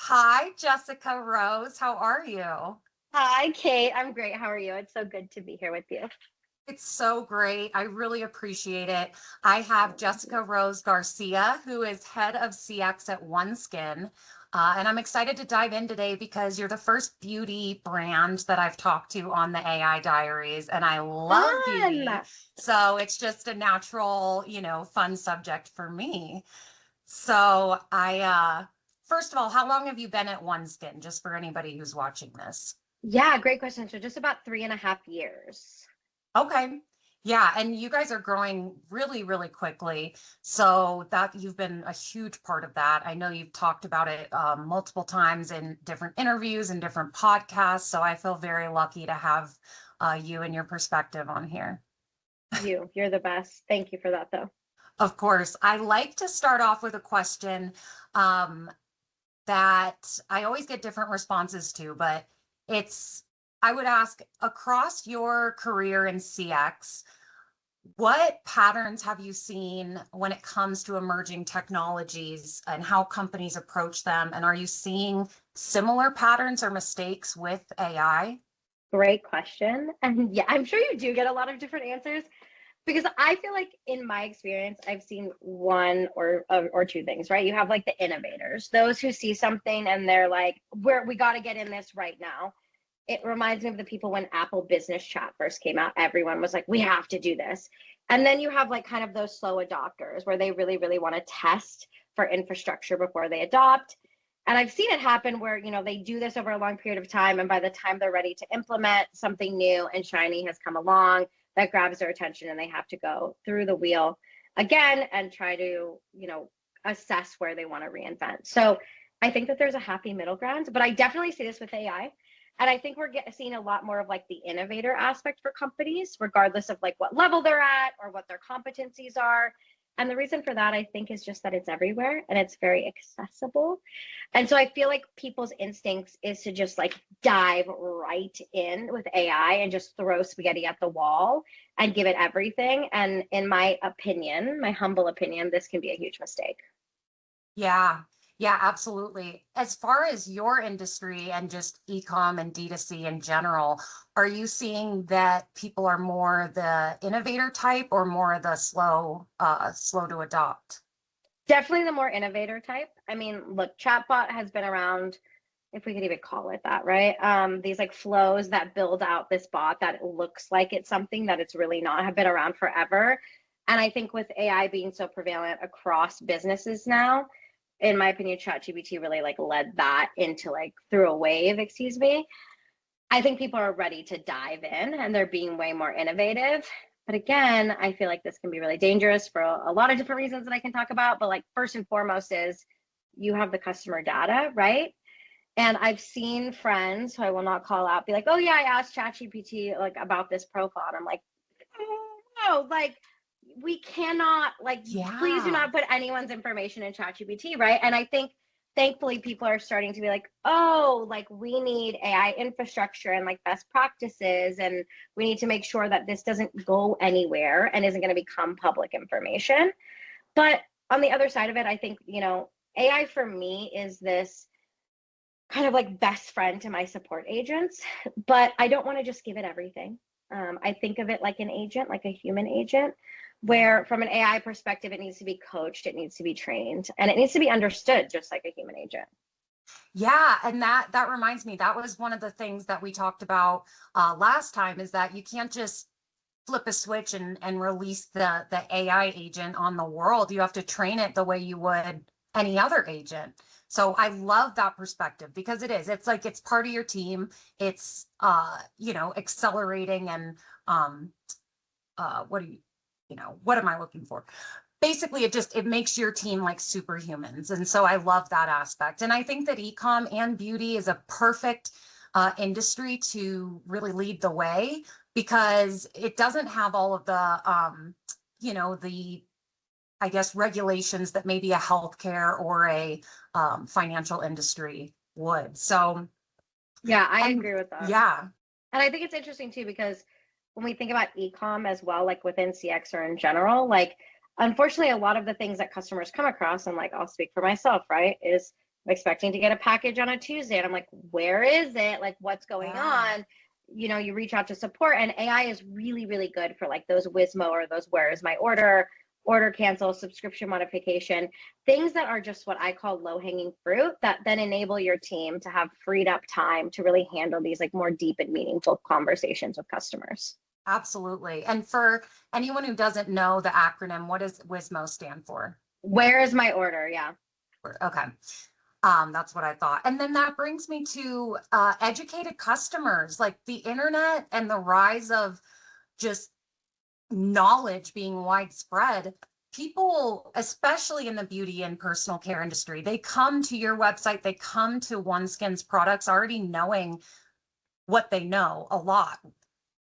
Hi, Jessica Rose. How are you? Hi, Kate. I'm great. How are you? It's so good to be here with you. It's so great. I really appreciate it. I have Jessica Rose Garcia, who is head of CX at OneSkin. And I'm excited to dive in today because you're the first beauty brand that I've talked to on the AI Diaries, and I love Fun. beauty. So it's just a natural, fun subject for me. So first of all, how long have you been at OneSkin, just for anybody who's watching this? Yeah, great question. So just about 3.5 years. Okay. Yeah, and you guys are growing really, really quickly. So that you've been a huge part of that. I know you've talked about it multiple times in different interviews and different podcasts. So I feel very lucky to have you and your perspective on here. You're the best. Thank you for that, though. Of course, I like to start off with a question um, that I always get different responses to, but it's I would ask across your career in CX. What patterns have you seen when it comes to emerging technologies and how companies approach them? And are you seeing similar patterns or mistakes with AI? Great question. And yeah, I'm sure you do get a lot of different answers because I feel like in my experience, I've seen one or two things, right? You have like the innovators, those who see something and they're like, we got to get in this right now. It reminds me of the people when Apple Business Chat first came out. Everyone was like, we have to do this. And then you have like kind of those slow adopters where they really, really want to test for infrastructure before they adopt. And I've seen it happen where, they do this over a long period of time. And by the time they're ready to implement, something new and shiny has come along that grabs their attention and they have to go through the wheel again and try to, assess where they want to reinvent. So I think that there's a happy middle ground, but I definitely see this with AI. And I think we're seeing a lot more of like the innovator aspect for companies, regardless of like what level they're at or what their competencies are. And the reason for that, I think, is just that it's everywhere and it's very accessible. And so I feel like people's instincts is to just like dive right in with AI and just throw spaghetti at the wall and give it everything. And in my opinion, my humble opinion, this can be a huge mistake. Yeah, yeah, absolutely. As far as your industry and just e-com and D2C in general, are you seeing that people are more the innovator type or more the slow to adopt? Definitely the more innovator type. I mean, look, chatbot has been around, if we could even call it that, right? These like flows that build out this bot that looks like it's something that it's really not have been around forever. And I think with AI being so prevalent across businesses now, in my opinion, ChatGPT really like led that into like through a wave, excuse me. I think people are ready to dive in and they're being way more innovative. But again, I feel like this can be really dangerous for a lot of different reasons that I can talk about. But like first and foremost is you have the customer data, right? And I've seen friends who I will not call out be like, oh yeah, I asked ChatGPT like about this profile. And I'm like, oh, no, like we cannot like please do Yeah. not put anyone's information in ChatGPT, right? And I think thankfully people are starting to be like, oh, like we need AI infrastructure and like best practices, and we need to make sure that this doesn't go anywhere and isn't going to become public information. But on the other side of it, I think, AI for me is this kind of like best friend to my support agents, but I don't want to just give it everything. I think of it like an agent, like a human agent, Yeah. where from an AI perspective, it needs to be coached, it needs to be trained, and it needs to be understood just like a human agent. Yeah, and that reminds me, that was one of the things that we talked about last time is that you can't just flip a switch and release the AI agent on the world. You have to train it the way you would any other agent. So I love that perspective because it's like it's part of your team. It's accelerating and um what do what am I looking for? Basically it makes your team like superhumans, and so I love that aspect. And I think that ecom and beauty is a perfect industry to really lead the way because it doesn't have all of the the I guess regulations that maybe a healthcare or a financial industry would. So Yeah, I and agree with that. yeah. And I think it's interesting too, because when we think about ecom as well, like within CX or in general, like unfortunately, a lot of the things that customers come across, and like I'll speak for myself, right, is I'm expecting to get a package on a Tuesday. And I'm like, where is it? Like, what's going Yeah. on? You know, you reach out to support, and AI is really, really good for like those Wismo or those where is my order cancel, subscription modification, things that are just what I call low hanging fruit that then enable your team to have freed up time to really handle these like more deep and meaningful conversations with customers. Absolutely. And for anyone who doesn't know the acronym, what does WISMO stand for? Where is my order? Yeah. Okay. That's what I thought. And then that brings me to educated customers, like the internet and the rise of just knowledge being widespread. People, especially in the beauty and personal care industry, they come to your website, they come to OneSkin's products already knowing what they know a lot,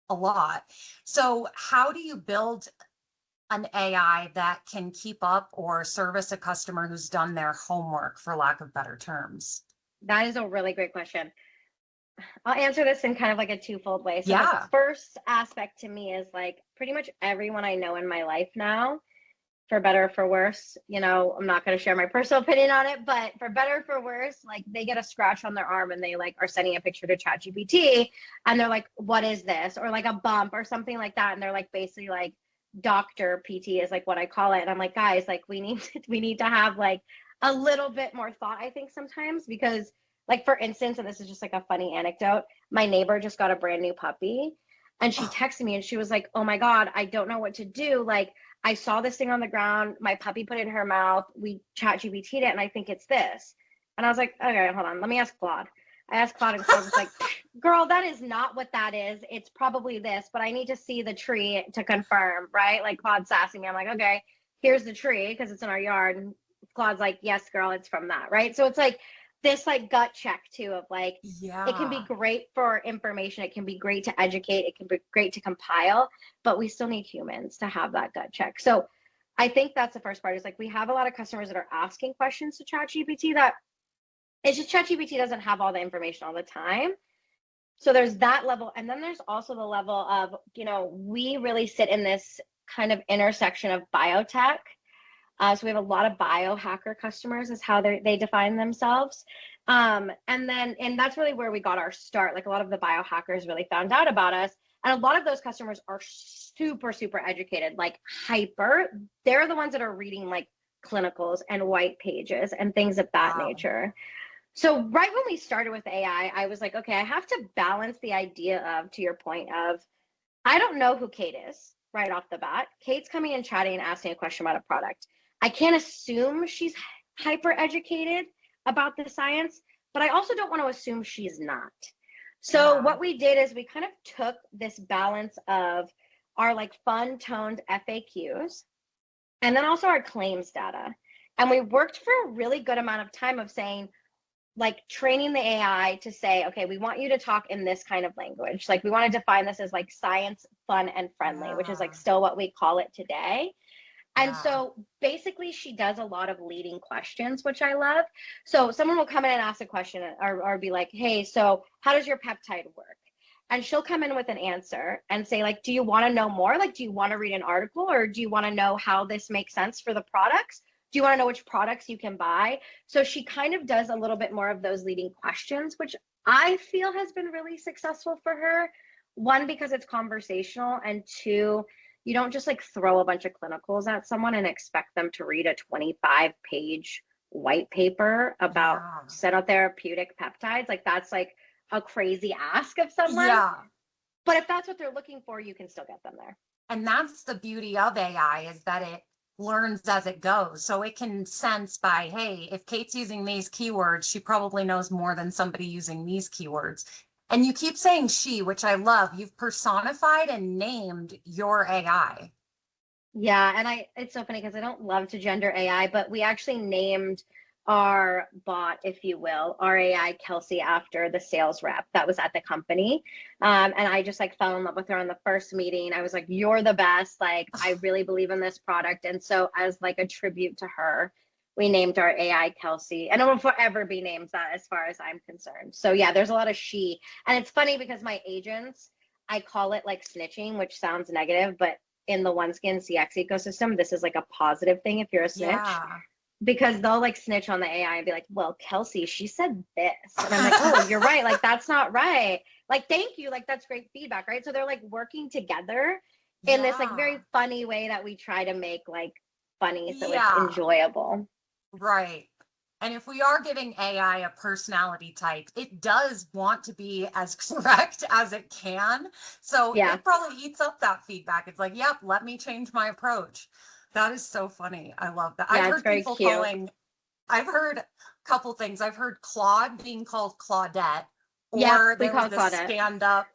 a lot. So how do you build an AI that can keep up or service a customer who's done their homework, for lack of better terms? That is a really great question. I'll answer this in kind of like a twofold way. So the Yeah. first aspect to me is like pretty much everyone I know in my life now, for better or for worse, you know, I'm not going to share my personal opinion on it, but for better or for worse, like they get a scratch on their arm and they like are sending a picture to ChatGPT and they're like, what is this? Or like a bump or something like that. And they're like basically like doctor PT is like what I call it. And I'm like, guys, like we need to have like a little bit more thought, I think sometimes, because like for instance, and this is just like a funny anecdote, my neighbor just got a brand new puppy and she Oh, texted me and she was like, oh my God, I don't know what to do. Like I saw this thing on the ground. My puppy put it in her mouth. We chat GPT'd it, and I think it's this. And I was like, okay, hold on. Let me ask Claude. I asked Claude, and Claude was like, girl, that is not what that is. It's probably this, but I need to see the tree to confirm, right? Like Claude's sassing me. I'm like, okay, here's the tree because it's in our yard. And Claude's like, yes, girl, it's from that, right? So it's like this like gut check too of like, it can be yeah. great for information. It can be great to educate. It can be great to compile, but we still need humans to have that gut check. So I think that's the first part is like we have a lot of customers that are asking questions to ChatGPT that it's just ChatGPT doesn't have all the information all the time. So there's that level. And then there's also the level of, you know, we really sit in this kind of intersection of biotech. So we have a lot of biohacker customers is how they define themselves. And that's really where we got our start. Like a lot of the biohackers really found out about us. And a lot of those customers are super, super educated, like hyper. They're the ones that are reading like clinicals and white pages and things of that Wow. nature. So right when we started with AI, I was like, okay, I have to balance the idea of, to your point of, I don't know who Kate is right off the bat. Kate's coming and chatting and asking a question about a product. I can't assume she's hyper educated about the science, but I also don't want to assume she's not. So Yeah. what we did is we kind of took this balance of our like fun toned FAQs and then also our claims data. And we worked for a really good amount of time of saying, like training the AI to say, okay, we want you to talk in this kind of language. Like we want to define this as like science, fun, and friendly, which is like Yeah. still what we call it today. And Yeah. so basically she does a lot of leading questions, which I love. So someone will come in and ask a question or be like, hey, so how does your peptide work? And she'll come in with an answer and say, like, do you want to know more? Like, do you want to read an article or do you want to know how this makes sense for the products? Do you want to know which products you can buy? So she kind of does a little bit more of those leading questions, which I feel has been really successful for her. One, because it's conversational, and two, you don't just like throw a bunch of clinicals at someone and expect them to read a 25-page white paper about Yeah. xenotherapeutic peptides. Like that's like a crazy ask of someone. Yeah. But if that's what they're looking for, you can still get them there. And that's the beauty of AI is that it learns as it goes. So it can sense by, hey, if Kate's using these keywords, she probably knows more than somebody using these keywords. And you keep saying she, which I love. You've personified and named your AI. Yeah, and it's so funny because I don't love to gender AI, but we actually named our bot, if you will, our AI Kelsey after the sales rep that was at the company. And I just like fell in love with her in the first meeting. I was like, you're the best. Like, I really believe in this product. And so as like a tribute to her, we named our AI Kelsey, and it will forever be named that as far as I'm concerned. So yeah, there's a lot of she. And it's funny because my agents, I call it like snitching, which sounds negative, but in the OneSkin CX ecosystem, this is like a positive thing if you're a snitch. Yeah. because they'll like snitch on the AI and be like, well, Kelsey, she said this. And I'm like, oh, you're right. Like, that's not right. Like, thank you. Like, that's great feedback. Right. So they're like working together in this like Yeah. very funny way that we try to make like funny. So it's Yeah. enjoyable. Right. And if we are giving AI a personality type, it does want to be as correct as it can. So Yeah. it probably eats up that feedback. It's like, yep, let me change my approach. That is so funny. I love that. Yeah. It's very cute. I've heard a couple things. I've heard Claude being called Claudette, Yep. or We there call was it this Claudette. stand-up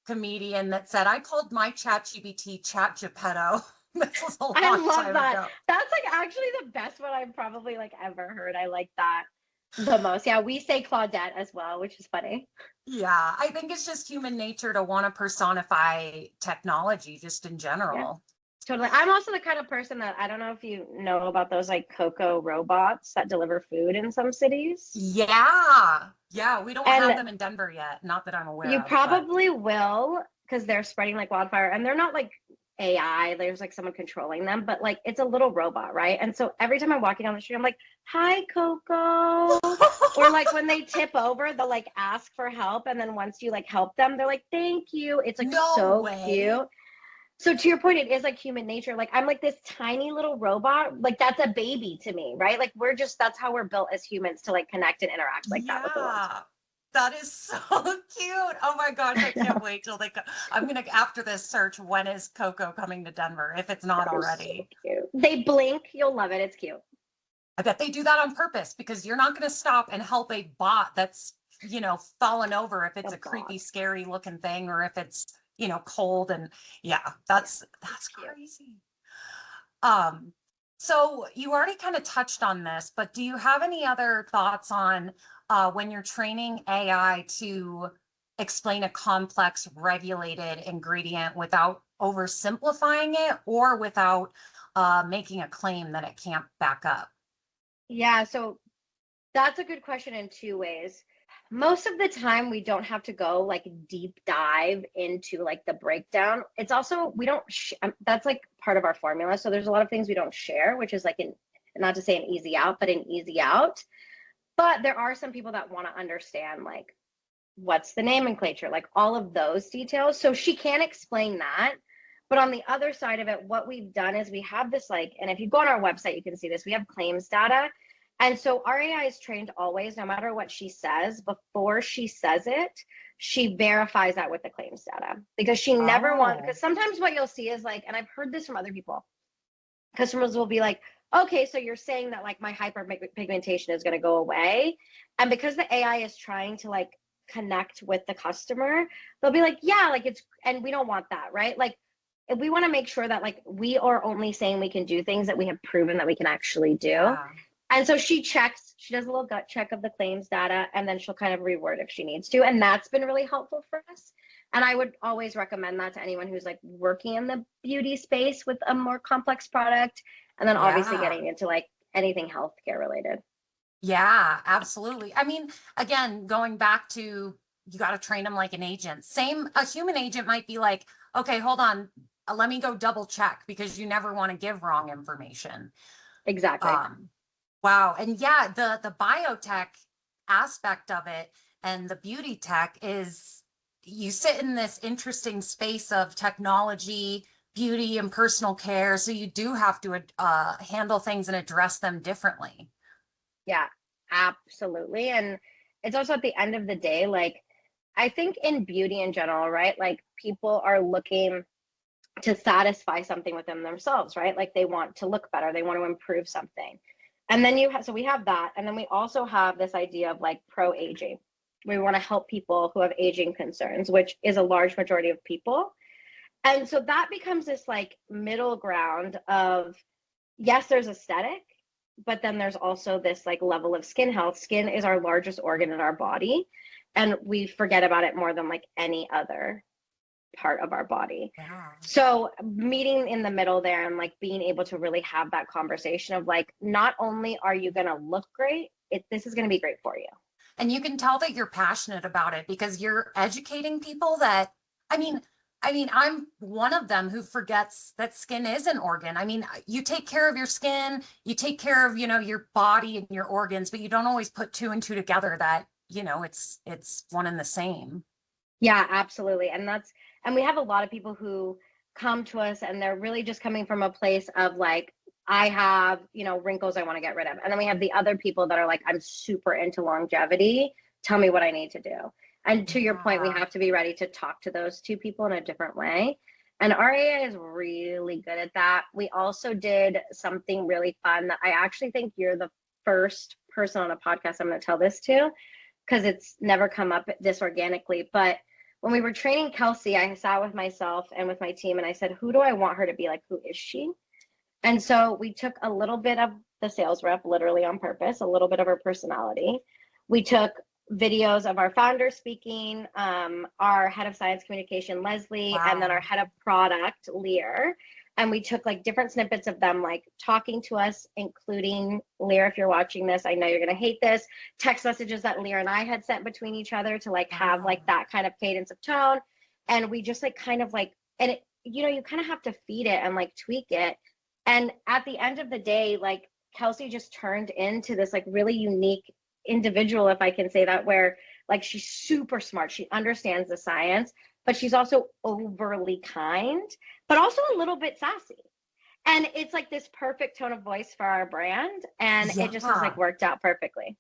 comedian that said, I called my chat GBT Chat Geppetto. This was a I long love time that. ago. That's like actually the best one I've probably like ever heard. I like that the most. Yeah. We say Claudette as well, which is funny. Yeah, I think it's just human nature to want to personify technology just in Yeah. general. Totally. I'm also the kind of person that I don't know if you know about those like Coco robots that deliver food in some cities. Yeah. Yeah, we don't have And them in Denver yet. Not that I'm you aware of, but probably will because they're spreading like wildfire and they're not like AI, there's like someone controlling them, but like it's a little robot, right? And so every time I'm walking down the street, I'm like, hi, Coco. Or like when they tip over, they'll like ask for help. And then once you like help them, they're like, thank you. It's like no so way. cute. So to your point, it is like human nature. Like I'm like this tiny little robot. Like that's a baby to me, right? Like we're just that's how we're built as humans to like connect and interact like that with the world. Yeah. That is so cute. Oh my gosh, I I can't know. wait till they come. I'm gonna, after this, search when is Coco coming to Denver, if it's not They're so already. cute. They blink, you'll love it. It's cute. I bet they do that on purpose because you're not gonna stop and help a bot that's, fallen over if A it's a bot. creepy, scary looking thing, or if it's, cold. And yeah, Yeah, that's it's cute. crazy. Um, so you already kind of touched on this, but do you have any other thoughts on when you're training AI to explain a complex regulated ingredient without oversimplifying it or without making a claim that it can't back up? Yeah, so that's a good question in two ways. Most of the time, we don't have to go like deep dive into like the breakdown. It's also, we don't, that's like part of our formula. So there's a lot of things we don't share, which is like not to say an easy out, but an easy out. But there are some people that want to understand like what's the nomenclature, like all of those details. So she can explain that. But on the other side of it, what we've done is we have this like, and if you go on our website, you can see this, we have claims data. And so our AI is trained always, no matter what she says, before she says it, she verifies that with the claims data because she never wants, Oh, because sometimes what you'll see is like, and I've heard this from other people, customers will be like, okay, so you're saying that like my hyperpigmentation is going to go away. And because the AI is trying to like connect with the customer, they'll be like, yeah, like it's, and we don't want that, right? Like, we want to make sure that like we are only saying we can do things that we have proven that we can actually do. yeah. And so she checks, she does a little gut check of the claims data, and then she'll kind of reword if she needs to. And that's been really helpful for us. And I would always recommend that to anyone who's like working in the beauty space with a more complex product. And then obviously Yeah. getting into like anything healthcare related. Yeah, absolutely. I mean, again, going back to you got to train them like an agent. Same, a human agent might be like, okay, hold on, let me go double check because you never want to give wrong information. Exactly. Um, wow. And yeah, the biotech aspect of it and the beauty tech is you sit in this interesting space of technology, beauty, and personal care. So you do have to handle things and address them differently. Yeah, absolutely. And it's also at the end of the day, like, I think in beauty in general, right? Like, people are looking to satisfy something within themselves, right? Like, they want to look better, they want to improve something. And then so we have that. And then we also have this idea of like pro aging. We want to help people who have aging concerns, which is a large majority of people. And so that becomes this like middle ground of, yes, there's aesthetic, but then there's also this like level of skin health. Skin is our largest organ in our body, and we forget about it more than like any other part of our body. Yeah. So meeting in the middle there and like being able to really have that conversation of like, not only are you going to look great, this is going to be great for you. And you can tell that you're passionate about it because you're educating people that, I mean, I mean, I'm one of them who forgets that skin is an organ. I mean, you take care of your skin, you take care of, your body and your organs, but you don't always put two and two together that, it's one and the same. Yeah, absolutely. And we have a lot of people who come to us and they're really just coming from a place of like, I have, wrinkles I want to get rid of. And then we have the other people that are like, I'm super into longevity. Tell me what I need to do. And to your point, we Yeah. have to be ready to talk to those two people in a different way. And our AI is really good at that. We also did something really fun that I actually think you're the first person on a podcast I'm going to tell this to, because it's never come up this organically. But when we were training Kelsey, I sat with myself and with my team and I said, who do I want her to be? Like, who is she? And so we took a little bit of the sales rep, literally on purpose, a little bit of her personality. We took videos of our founder speaking, our head of science communication, Leslie, and then our Wow. head of product, Lear. And we took like different snippets of them, like talking to us, including Lear, if you're watching this, I know you're going to hate this, text messages that Lear and I had sent between each other to like have Wow. like that kind of cadence of tone. And we just like kind of like, and it, you kind of have to feed it and like tweak it. And at the end of the day, like Kelsey just turned into this like really unique individual, if I can say that, where like she's super smart. She understands the science, but she's also overly kind, but also a little bit sassy. And it's like this perfect tone of voice for our brand. And it just has like Yeah. worked out perfectly.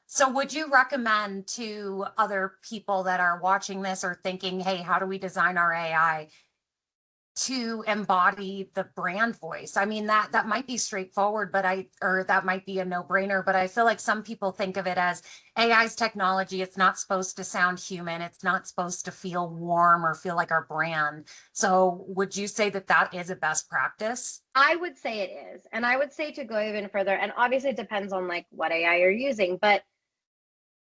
So would you recommend to other people that are watching this or thinking, hey, how do we design our AI to embody the brand voice? I mean, that might be straightforward, or that might be a no-brainer, but I feel like some people think of it as AI's technology. It's not supposed to sound human. It's not supposed to feel warm or feel like our brand. So would you say that that is a best practice? I would say it is. And I would say to go even further, and obviously it depends on like what AI you're using, but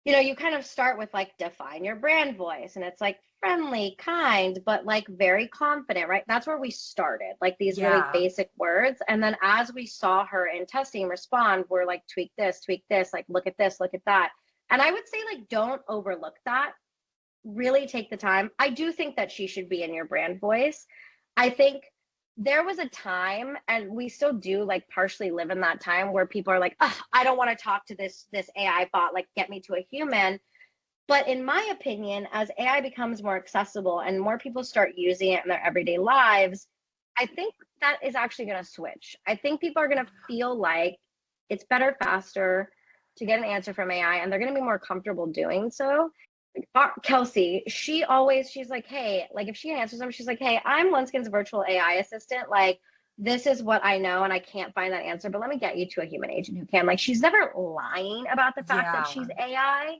you kind of start with like define your brand voice and it's like friendly, kind, but like very confident, right? That's where we started, like these really Yeah. basic words. And then as we saw her in testing respond, we're like, tweak this, like look at this, look at that. And I would say, like, don't overlook that. Really take the time. I do think that she should be in your brand voice. I think there was a time, and we still do like partially live in that time where people are like, oh, I don't want to talk to this AI bot, like get me to a human. But in my opinion, as AI becomes more accessible and more people start using it in their everyday lives, I think that is actually going to switch. I think people are going to feel like it's better, faster to get an answer from AI, and they're going to be more comfortable doing so. Kelsey, she's like, hey, like if she answers them, she's like, hey, I'm OneSkin's virtual AI assistant. Like, this is what I know, and I can't find that answer, but let me get you to a human agent who can. Like, she's never lying about the fact that she's Yeah. AI,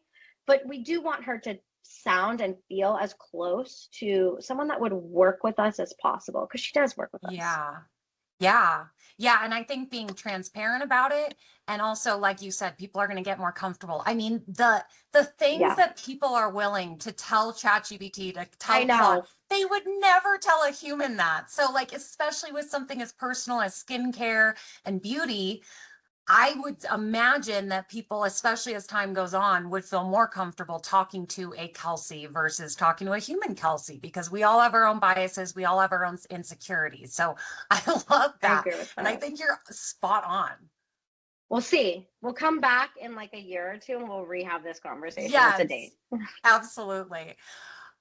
but we do want her to sound and feel as close to someone that would work with us as possible, because she does work with us. Yeah. Yeah. Yeah. And I think being transparent about it, and also, like you said, people are going to get more comfortable. I mean, the things Yeah, that people are willing to tell ChatGPT, to I tell Claude, know. they would never tell a human that. So, like, especially with something as personal as skincare and beauty, I would imagine that people, especially as time goes on, would feel more comfortable talking to a Kelsey versus talking to a human Kelsey, because we all have our own biases, we all have our own insecurities. So I love I that. agree with And I that. think you're spot on. We'll see. We'll come back in like a year or two and we'll rehab this conversation. It's a date. Yes, absolutely.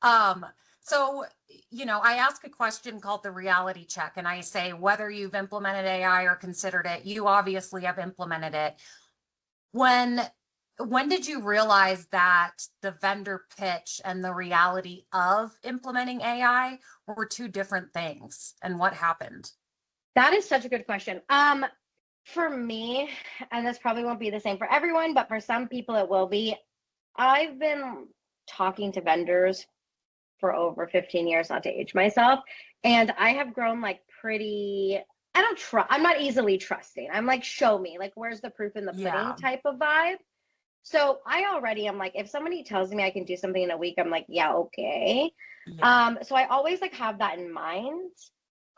Um, so, I ask a question called the reality check, and I say whether you've implemented AI or considered it. You obviously have implemented it. When when did you realize that the vendor pitch and the reality of implementing AI were two different things, and what happened? That is such a good question. For me, and this probably won't be the same for everyone, but for some people it will be. I've been talking to vendors for over 15 years, not to age myself, and I have grown like pretty, I don't trust, I'm not easily trusting. I'm like, show me, like, where's the proof in the pudding Yeah, type of vibe. So I already am like, if somebody tells me I can do something in a week, I'm like, yeah, okay. yeah, So I always like have that in mind.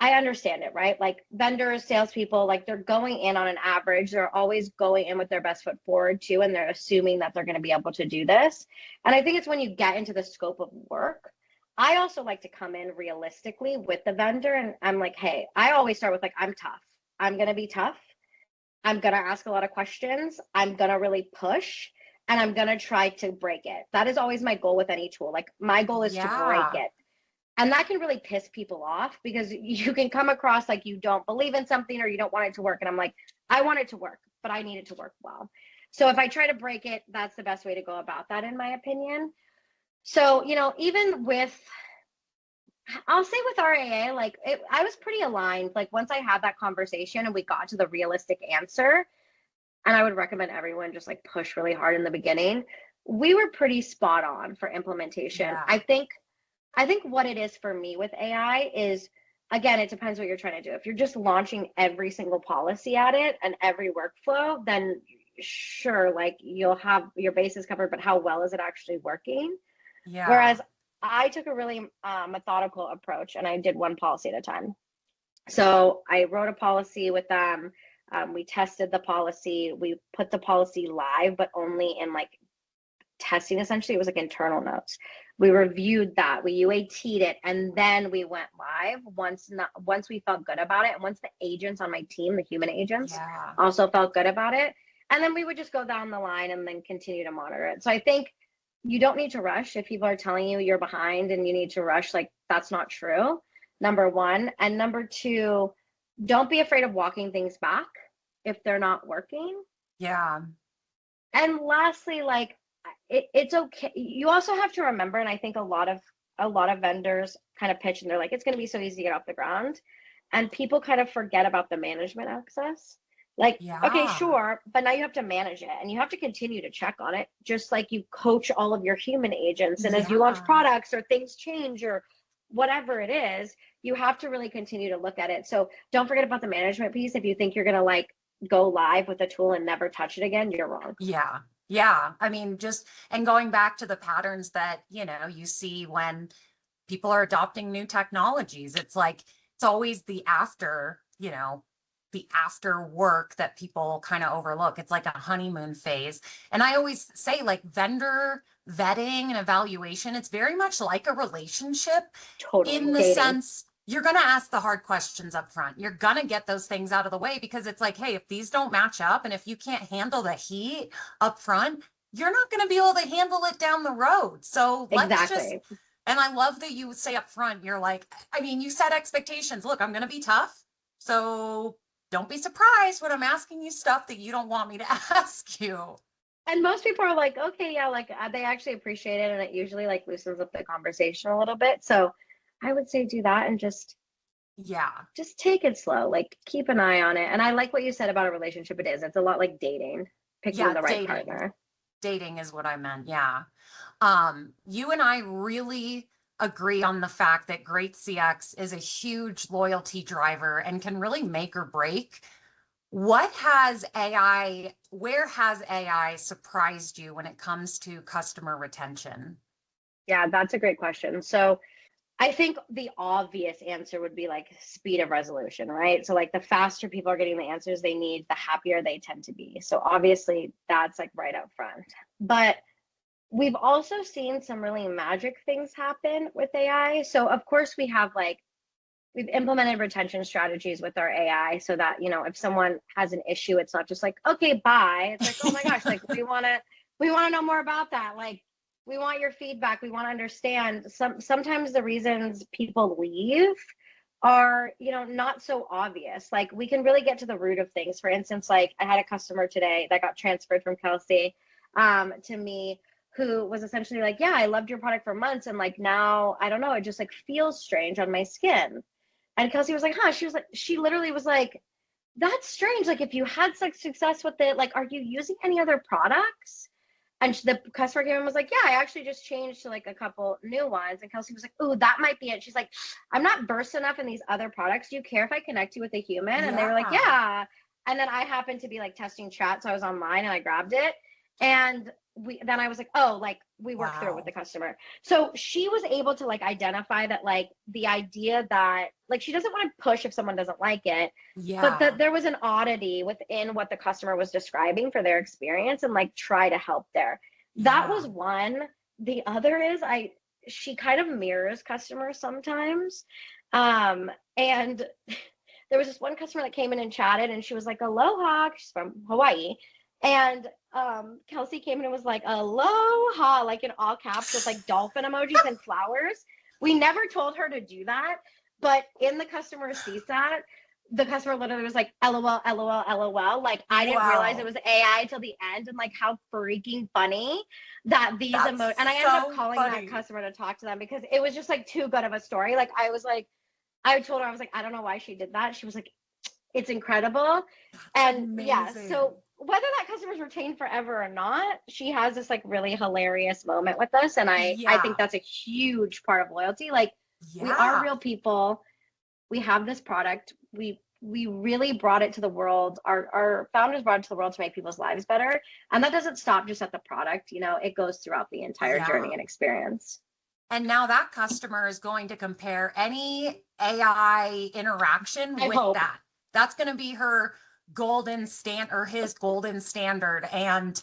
I understand it, right? Like vendors, salespeople, like they're going in on an average. They're always going in with their best foot forward too, and they're assuming that they're going to be able to do this. And I think it's when you get into the scope of work, I also like to come in realistically with the vendor, and I'm like, hey, I always start with like, I'm tough. I'm going to be tough. I'm going to ask a lot of questions. I'm going to really push, and I'm going to try to break it. That is always my goal with any tool. Like, my goal is to break Yeah. it. And that can really piss people off because you can come across like you don't believe in something or you don't want it to work. And I'm like, I want it to work, but I need it to work well. So if I try to break it, that's the best way to go about that, in my opinion. So, even with, I'll say with RAA, like I was pretty aligned. Like once I had that conversation and we got to the realistic answer, and I would recommend everyone just like push really hard in the beginning, we were pretty spot on for implementation. Yeah. I think what it is for me with AI is, again, it depends what you're trying to do. If you're just launching every single policy at it and every workflow, then sure, like you'll have your bases covered, but how well is it actually working? Yeah. Whereas I took a really methodical approach and I did one policy at a time. So I wrote a policy with them. We tested the policy. We put the policy live, but only in like testing. Essentially, it was like internal notes. We reviewed that, we UAT'd it, and then we went live once we felt good about it, and once the agents on my team, the human agents, Yeah. also felt good about it. And then we would just go down the line and then continue to monitor it. So I think you don't need to rush. If people are telling you you're behind and you need to rush, like that's not true, number one. And number two, don't be afraid of walking things back if they're not working. Yeah. And lastly, like it's okay. You also have to remember, and I think a lot of vendors kind of pitch and they're like, it's going to be so easy to get off the ground, and people kind of forget about the management access. Like, okay, Yeah. sure, but now you have to manage it and you have to continue to check on it, just like you coach all of your human agents. And as you launch Yeah. products or things change or whatever it is, you have to really continue to look at it. So don't forget about the management piece. If you think you're going to like go live with a tool and never touch it again, you're wrong. Yeah. Yeah. I mean, and going back to the patterns that, you see when people are adopting new technologies, it's like, it's always the after work that people kind of overlook. It's like a honeymoon phase. And I always say, like, vendor vetting and evaluation, it's very much like a relationship, Totally in the dating. sense you're going to ask the hard questions up front. You're going to get those things out of the way because it's like, hey, if these don't match up and if you can't handle the heat up front, you're not going to be able to handle it down the road. So let's just, Exactly. and I love that you say up front, you're like, I mean, you set expectations. Look, I'm going to be tough. So don't be surprised when I'm asking you stuff that you don't want me to ask you. And most people are like, okay, yeah, like they actually appreciate it, and it usually like loosens up the conversation a little bit. So I would say do that and Yeah. just take it slow. Like keep an eye on it. And I like what you said about a relationship. It is. It's a lot like dating, picking Yeah. the right Dating. partner. Dating is what I meant. Yeah. You and I really agree on the fact that great CX is a huge loyalty driver and can really make or break. Where has AI surprised you when it comes to customer retention? Yeah, that's a great question. So I think the obvious answer would be like speed of resolution, right? So like the faster people are getting the answers they need, the happier they tend to be. So obviously that's like right up front. But we've also seen some really magic things happen with AI. So of course we've implemented retention strategies with our AI so that, if someone has an issue, it's not just like, okay, bye. It's like, oh my gosh, like we want to know more about that. Like we want your feedback. We want to understand. Sometimes the reasons people leave are, not so obvious. Like we can really get to the root of things. For instance, like I had a customer today that got transferred from Kelsey to me, who was essentially like, yeah, I loved your product for months, and like now I don't know, it just like feels strange on my skin. And Kelsey was like, huh? She literally was like, that's strange. Like, if you had such success with it, like, are you using any other products? And the customer came and was like, yeah, I actually just changed to like a couple new ones. And Kelsey was like, ooh, that might be it. She's like, I'm not versed enough in these other products. Do you care if I connect you with a human? And they were like, Yeah. yeah. And then I happened to be like testing chat. So I was online and I grabbed it. And then I was like, oh, like we worked through it with the Wow. customer. So she was able to like identify that like the idea that like she doesn't want to push if someone doesn't like it, but that Yeah. there was an oddity within what the customer was describing for their experience and like try to help there. That Yeah. was one. The other is she kind of mirrors customers sometimes. And there was this one customer that came in and chatted, and she was like, aloha, she's from Hawaii. And Kelsey came in and was like, aloha, like in all caps with like dolphin emojis and flowers. We never told her to do that, but in the customer CSAT, the customer literally was like, LOL, LOL, LOL. Like, I didn't realize it was AI till the end, and like how freaking funny that these emojis. And I ended up calling that customer to talk to them because it was just like too good of a story. Like, I told her, I was like, I don't know why she did that. She was like, it's incredible. And yeah, so whether that customer's retained forever or not, she has this like really hilarious moment with us. And I think that's a huge part of loyalty. Like, we are real people. We have this product. We really brought it to the world. Our founders brought it to the world to make people's lives better. And that doesn't stop just at the product. You know, it goes throughout the entire journey and experience. And now that customer is going to compare any AI interaction with that. That's going to be her golden standard, or his golden standard. And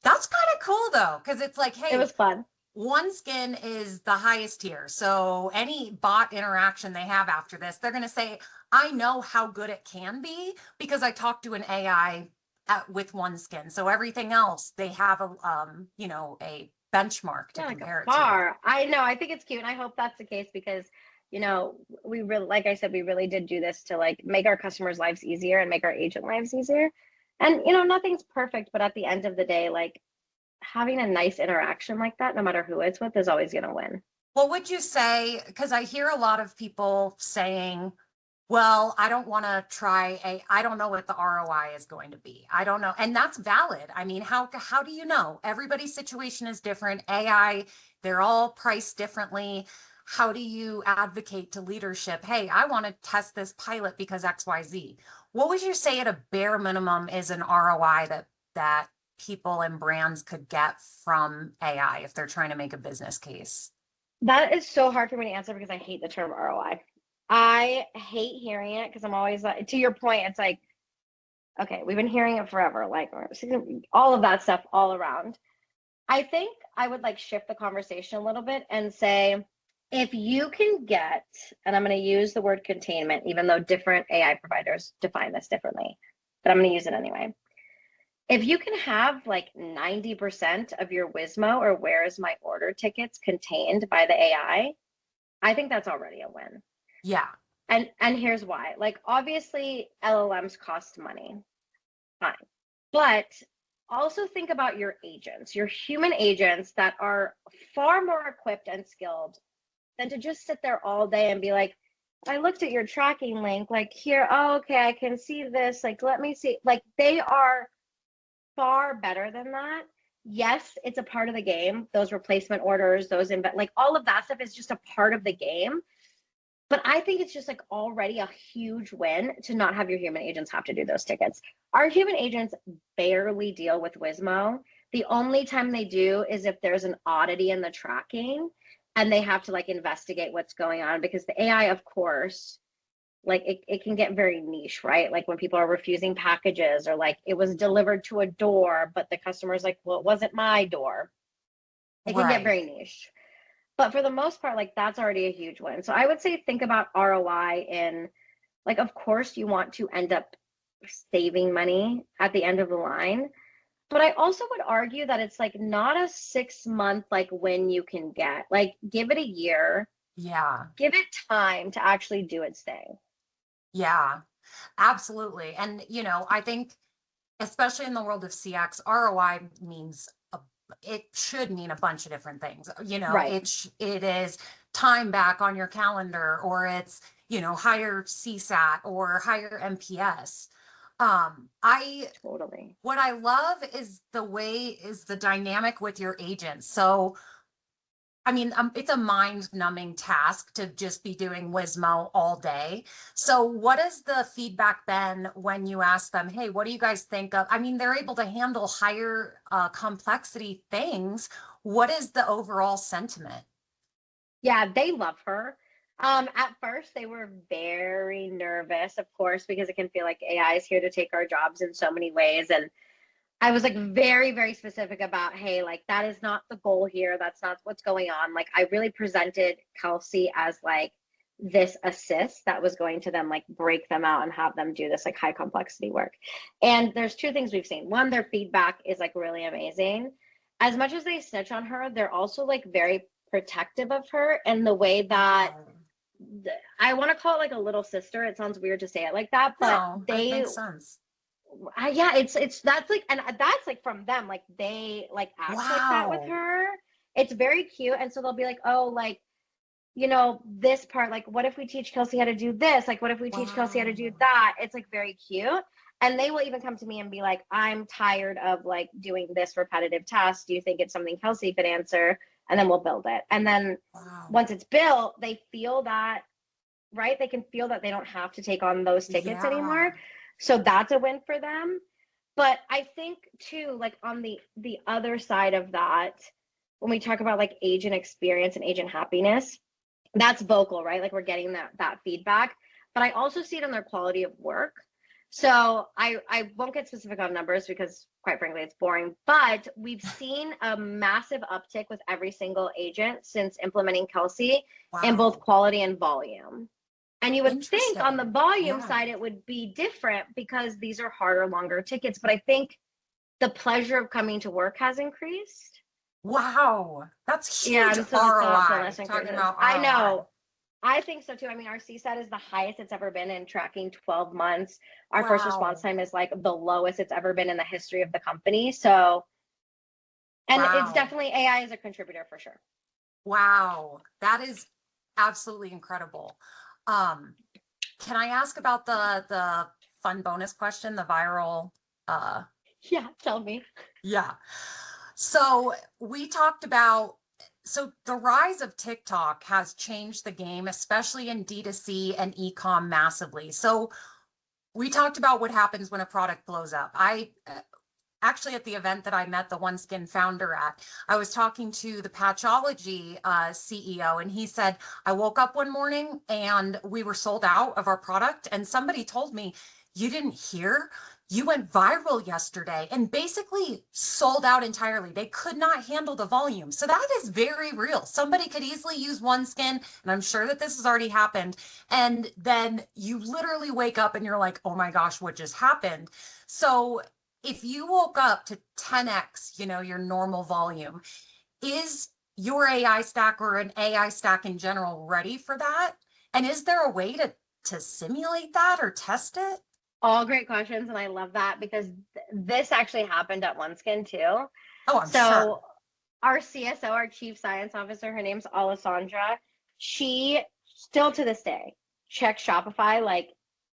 that's kind of cool though, because it's like, hey, it was fun. OneSkin is the highest tier. So any bot interaction they have after this, they're going to say, I know how good it can be because I talked to an AI with OneSkin. So everything else, they have a, a benchmark to compare it to. I know. I think it's cute. And I hope that's the case because, you know, we really, like I said, we really did do this to like make our customers' lives easier and make our agent lives easier. And, you know, nothing's perfect, but at the end of the day, like having a nice interaction like that, no matter who it's with, is always going to win. Well, would you say, because I hear a lot of people saying, well, I don't want to I don't know what the ROI is going to be. I don't know. And that's valid. I mean, how do you know? Everybody's situation is different. AI, they're all priced differently. How do you advocate to leadership? Hey, I want to test this pilot because XYZ. What would you say at a bare minimum is an ROI that people and brands could get from AI if they're trying to make a business case? That is so hard for me to answer because I hate the term ROI. I hate hearing it because I'm always like, to your point, it's like, okay, we've been hearing it forever, like all of that stuff all around. I think I would like shift the conversation a little bit and say, if you can get, and I'm going to use the word containment, even though different AI providers define this differently, but I'm going to use it anyway. If you can have like 90% of your Wizmo or Where Is My Order tickets contained by the AI, I think that's already a win. Yeah. And here's why. Like, obviously, LLMs cost money. Fine. But also think about your agents, your human agents that are far more equipped and skilled than to just sit there all day and be like, I looked at your tracking link, like here, oh, okay, I can see this. Like, let me see. Like, they are far better than that. Yes, it's a part of the game. Those replacement orders, like all of that stuff is just a part of the game. But I think it's just like already a huge win to not have your human agents have to do those tickets. Our human agents barely deal with Wizmo. The only time they do is if there's an oddity in the tracking and they have to like investigate what's going on, because the AI, of course, like it can get very niche, right? Like when people are refusing packages, or like it was delivered to a door, but the customer's like, well, it wasn't my door. It can get very niche. But for the most part, like that's already a huge win. So I would say think about ROI in, like, of course you want to end up saving money at the end of the line. But I also would argue that it's like not a 6-month like win you can get. Like give it a year. Yeah. Give it time to actually do its thing. Yeah, absolutely. And, I think, especially in the world of CX, ROI means it should mean a bunch of different things. It is time back on your calendar, or it's, higher CSAT or higher MPS. What I love is the dynamic with your agents. So I mean, it's a mind-numbing task to just be doing Wizmo all day. So what has the feedback been when you ask them, hey, what do you guys think of? I mean, they're able to handle higher complexity things. What is the overall sentiment? Yeah, they love her. At first, they were very nervous, of course, because it can feel like AI is here to take our jobs in so many ways. And I was like very, very specific about, hey, like that is not the goal here. That's not what's going on. Like I really presented Kelsey as like this assist that was going to then like break them out and have them do this like high complexity work. And there's two things we've seen. One, their feedback is like really amazing. As much as they snitch on her, they're also like very protective of her in the way that I want to call it like a little sister. It sounds weird to say it like that, but No, it they makes sense. yeah, it's that's like, and that's like from them, like they like act like that with Wow. her. It's very cute, and so they'll be like, oh, like this part, like what if we teach Kelsey how to do this? Like what if we teach Kelsey how to do Wow. that? It's like very cute. And they will even come to me and be like, I'm tired of like doing this repetitive task. Do you think it's something Kelsey could answer? And then we'll build it. And then Wow. once it's built, they feel that, right? They can feel that they don't have to take on those tickets Yeah. anymore. So that's a win for them. But I think too, like on the other side of that, when we talk about like agent experience and agent happiness, that's vocal, right? Like we're getting that feedback. But I also see it in their quality of work. So I won't get specific on numbers because quite frankly it's boring, but we've seen a massive uptick with every single agent since implementing Kelsey in both Wow. quality and volume. And you would think on the Interesting. volume Yeah. side it would be different because these are harder, longer tickets. But I think the pleasure of coming to work has increased. Wow. That's Yeah, huge and so the ROI. thoughtfulness Talking increases. about I ROI. know. I think so too. I mean, our CSAT is the highest it's ever been in tracking 12 months. Our first response Wow. time is like the lowest it's ever been in the history of the company. So, and it's Wow. definitely AI is a contributor for sure. Wow. That is absolutely incredible. Um, can I ask about the fun bonus question, the viral Yeah, tell me. yeah. So we talked about, so the rise of TikTok has changed the game, especially in D2C and e-com massively. So we talked about what happens when a product blows up. I actually at the event that I met the OneSkin founder at, I was talking to the Patchology CEO, and he said, I woke up one morning and we were sold out of our product. And somebody told me, you didn't hear? You went viral yesterday and basically sold out entirely. They could not handle the volume. So that is very real. Somebody could easily use OneSkin, and I'm sure that this has already happened. And then you literally wake up and you're like, oh my gosh, what just happened? So if you woke up to 10x, your normal volume, is your AI stack or an AI stack in general ready for that? And is there a way to simulate that or test it? All great questions. And I love that because this actually happened at OneSkin too. Oh, I'm sure. So our CSO, our chief science officer, her name's Alessandra. She still to this day checks Shopify like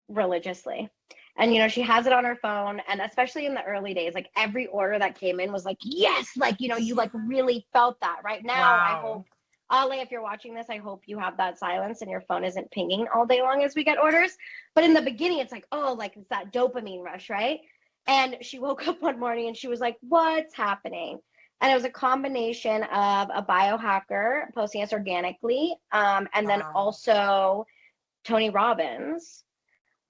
religiously. And she has it on her phone. And especially in the early days, like every order that came in was like, yes, like you Yeah. like really felt that. Right now, I Wow. hope Ale, if you're watching this, I hope you have that silence and your phone isn't pinging all day long as we get orders. But in the beginning, it's like, oh, like it's that dopamine rush, right? And she woke up one morning and she was like, what's happening? And it was a combination of a biohacker posting us organically, and then Wow. also Tony Robbins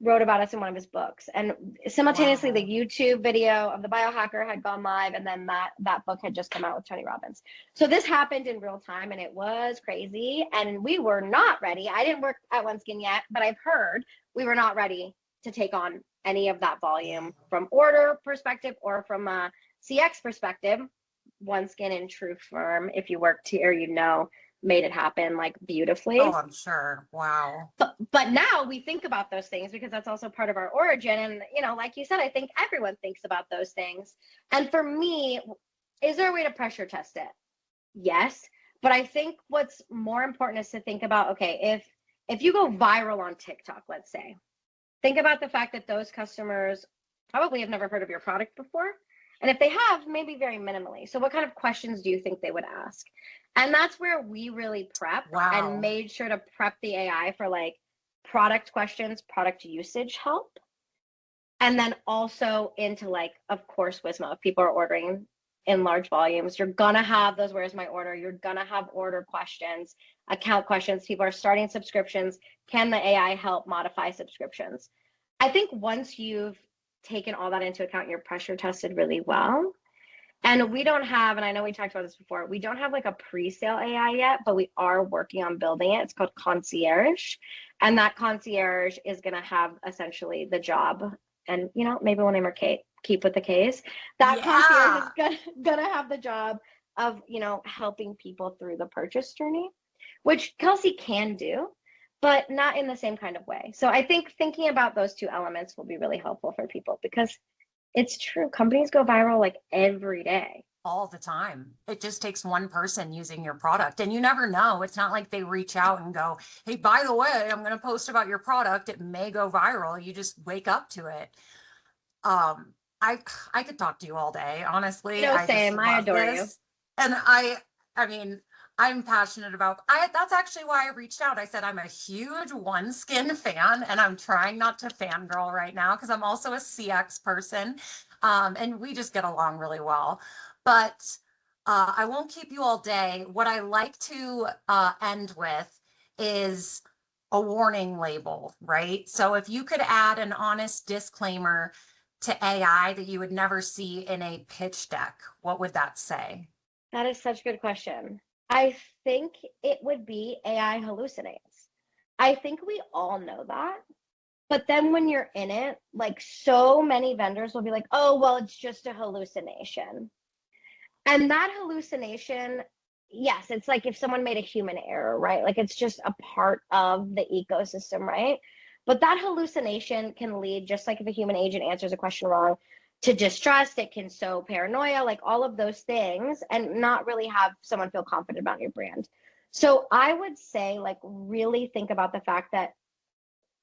wrote about us in one of his books. And simultaneously, the Wow. YouTube video of the biohacker had gone live, and then that book had just come out with Tony Robbins. So this happened in real time, and it was crazy. And we were not ready. I didn't work at OneSkin yet, but I've heard we were not ready to take on any of that volume from order perspective or from a CX perspective. OneSkin in true form, if you worked here, made it happen like Oh, beautifully. I'm sure. Wow. But now we think about those things because that's also part of our origin. And like you said, I think everyone thinks about those things. And for me, is there a way to pressure test it? Yes. But I think what's more important is to think about, okay, if you go viral on TikTok, let's say, think about the fact that those customers probably have never heard of your product before. And if they have, maybe very minimally. So what kind of questions do you think they would ask? And that's where we really prepped and Wow. made sure to prep the AI for like product questions, product usage help. And then also into like, of course, Wisma, if people are ordering in large volumes, you're gonna have those where's my order? You're gonna have order questions, account questions. People are starting subscriptions. Can the AI help modify subscriptions? I think once you've taken all that into account, you're pressure tested really well. And we don't have, and I know we talked about this before, we don't have like a pre-sale AI yet, but we are working on building it. It's called Concierge. And that concierge is going to have essentially the job. And, you know, maybe we'll name her Kate, keep with the case. That concierge is gonna have the job of, you know, helping people through the purchase journey, which Kelsey can do, but not in the same kind of way. So I think thinking about those two elements will be really helpful for people, because it's true. Companies go viral like every day. All the time. It just takes one person using your product, and you never know. It's not like they reach out and go, hey, by the way, I'm going to post about your product. It may go viral. You just wake up to it. Um, I could talk to you all day, honestly. No, I just same. I love adore you. this. And I mean, I'm passionate about that's actually why I reached out. I said I'm a huge OneSkin fan, and I'm trying not to fangirl right now because I'm also a CX person. And we just get along really well. But I won't keep you all day. What I like to end with is a warning label, right? So if you could add an honest disclaimer to AI that you would never see in a pitch deck, what would that say? That is such a good question. I think it would be AI hallucinates. I think we all know that. But then when you're in it, like so many vendors will be like, oh, well, it's just a hallucination. And that hallucination, yes, it's like if someone made a human error, right? Like it's just a part of the ecosystem, right? But that hallucination can lead, just like if a human agent answers a question wrong, to distrust. It can sow paranoia, like all of those things, and not really have someone feel confident about your brand. So I would say, like, really think about the fact that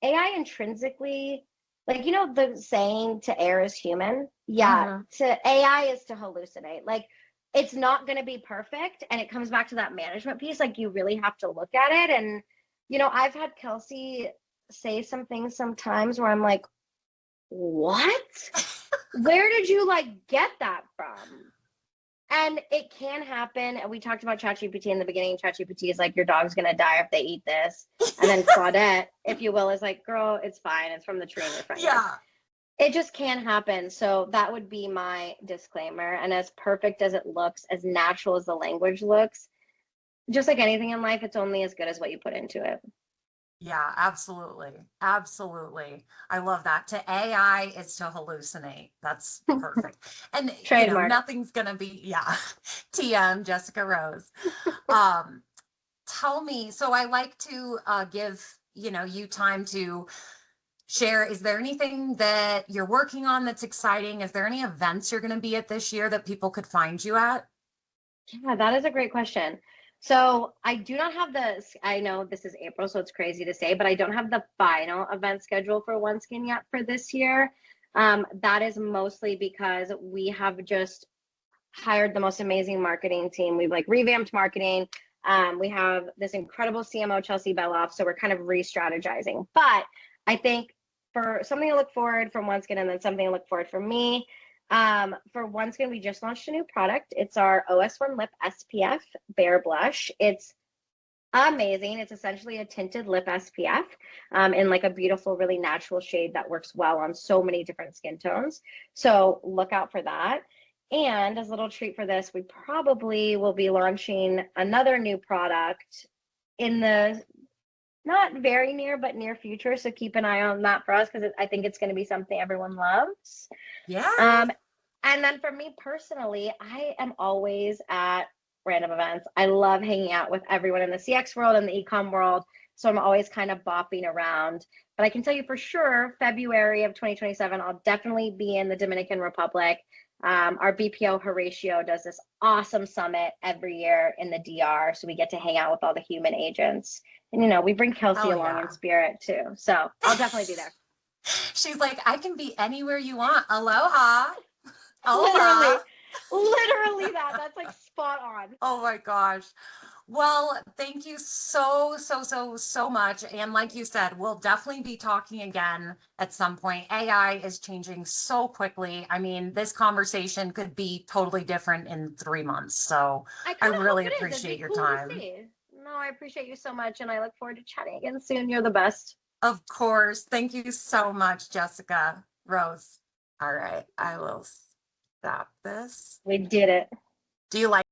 AI intrinsically, like, you know, the saying to err is human. Yeah, to AI is to hallucinate. Like, it's not going to be perfect. And it comes back to that management piece. Like, you really have to look at it. And, you know, I've had Kelsey say some things sometimes where I'm like, what? Where did you like get that from? And it can happen. And we talked about ChatGPT in the beginning. ChatGPT is like, your dog's going to die if they eat this. And then Claudette, if you will, is like, girl, it's fine. It's from the tree in your front yard. It just can happen. So that would be my disclaimer. And as perfect as it looks, as natural as the language looks, just like anything in life, it's only as good as what you put into it. Yeah, absolutely. Absolutely. I love that. To AI is to hallucinate. That's perfect. And you know, Trademark. nothing's gonna be, yeah. TM, Jessica Rose. Um, Tell me, so I like to give, you know, you time to share. Is there anything that you're working on that's exciting? Is there any events you're gonna be at this year that people could find you at? Yeah, that is a great question. So I do not have I know this is April, so it's crazy to say, but I don't have the final event schedule for OneSkin yet for this year. That is mostly because we have just hired the most amazing marketing team. We've like revamped marketing. We have this incredible CMO, Chelsea Beloff, so we're kind of re-strategizing. But I think for something to look forward from OneSkin, and then something to look forward from me, for OneSkin, we just launched a new product. It's our OS1 Lip SPF Bare Blush. It's amazing. It's essentially a tinted lip SPF in like a beautiful, really natural shade that works well on so many different skin tones. So look out for that. And as a little treat for this, we probably will be launching another new product in the not very near, but near future. So keep an eye on that for us, because I think it's going to be something everyone loves. Yeah. And then for me personally, I am always at random events. I love hanging out with everyone in the CX world and the e-com world. So I'm always kind of bopping around. But I can tell you for sure, February of 2027, I'll definitely be in the Dominican Republic. Our BPO Horatio does this awesome summit every year in the DR. So we get to hang out with all the human agents. And, you know, we bring Kelsey along in spirit too. So I'll definitely be there. She's like, I can be anywhere you want. Aloha. Aloha. Literally that. That's like spot on. Oh my gosh. Well, thank you so much. And like you said, we'll definitely be talking again at some point. AI is changing so quickly. I mean, this conversation could be totally different in 3 months. So I really appreciate your time. No, I appreciate you so much. And I look forward to chatting again soon. You're the best. Of course. Thank you so much, Jessica Rose. All right, I will stop this. We did it. Do you like